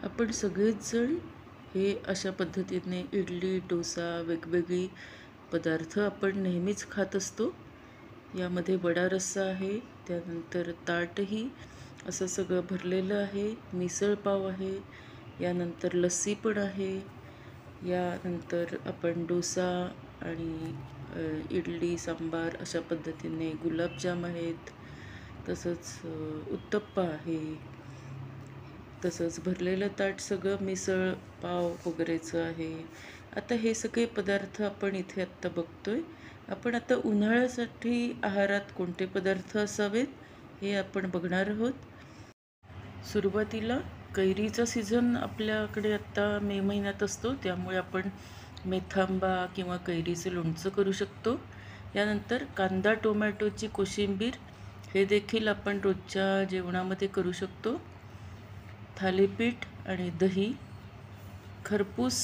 आपण सगळेच जण हे अशा पद्धतीने इडली, डोसा वेगवेगळी पदार्थ आपण नेहमीच खात असतो. यामध्ये वडा रस्सा आहे, त्यानंतर ताटही असं सगळं भरलेलं आहे, मिसळ पाव आहे, यानंतर लस्सी पण आहे, यानंतर आपण डोसा आणि इडली सांबार अशा पद्धतीने गुलाबजाम आहेत, तसंच उत्तप्पा आहे. तसंच भरलेलं ताट सगळं मिसळ पाव वगैरेचं आहे. आता हे सगळे पदार्थ आपण इथे आत्ता बघतोय. आपण आता उन्हाळ्यासाठी आहारात कोणते पदार्थ असावेत हे आपण बघणार आहोत. सुरुवातीला कैरीचा सीझन आपल्याकडे आत्ता मे महिन्यात असतो, त्यामुळे आपण मेथांबा किंवा कैरीचं लोणचं करू शकतो. यानंतर कांदा टोमॅटोची कोशिंबीर हे देखील आपण रोजच्या जेवणामध्ये करू शकतो. थालीपीठ आणि दही, खरपूस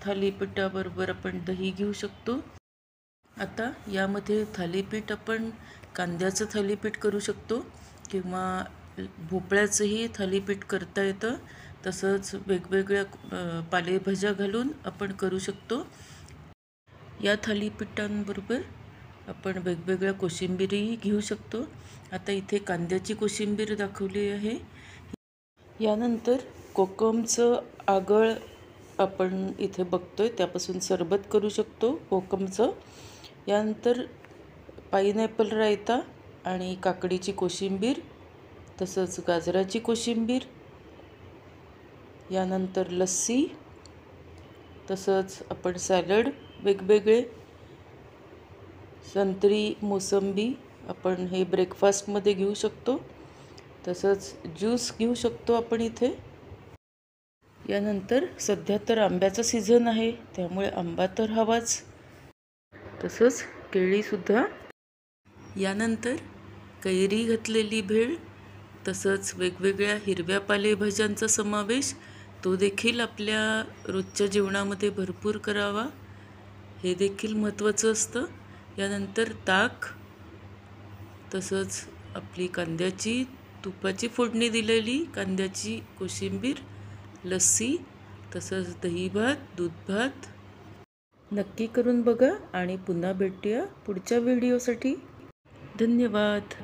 थालीपीठाबरोबर आपण दही घेऊ शकतो. आता यामध्ये थालीपीठ आपण कांद्याचं थालीपीठ करू शकतो किंवा भोपळ्याचंही थालीपीठ करता येतं. तसंच वेगवेगळ्या पालेभाज्या घालून आपण करू शकतो. या थालीपीठांबरोबर आपण वेगवेगळ्या कोशिंबीरही घेऊ शकतो. आता इथे कांद्याची कोशिंबीर दाखवली आहे. यानंतर कोकमचं आगळ आपण इथे बघतोय, त्यापासून सरबत करू शकतो कोकमचं. यानंतर पाईनॅपल रायता आणि काकडीची कोशिंबीर, तसंच गाजराची कोशिंबीर, यानंतर लस्सी, तसंच आपण सॅलड वेगवेगळे, संत्री मोसंबी आपण हे ब्रेकफास्टमध्ये घेऊ शकतो. तसंच ज्यूस घेऊ शकतो आपण इथे. यानंतर सध्या तर आंब्याचा सीझन आहे, त्यामुळे आंबा तर हवाच, तसंच केळीसुद्धा. यानंतर कैरी घातलेली भेळ, तसंच वेगवेगळ्या हिरव्या पालेभाज्यांचा समावेश, तो देखील आपल्या रोजच्या जेवणामध्ये भरपूर करावा, हे देखील महत्त्वाचं असतं. यानंतर ताक, तसंच आपली कांद्याची तुपाची फोडणी दिलेली कांद्याची कोशिंबीर, लस्सी, तसंच दही भात, दूध भात. नक्की करून बघा आणि पुन्हा भेटूया पुढच्या व्हिडिओसाठी. धन्यवाद.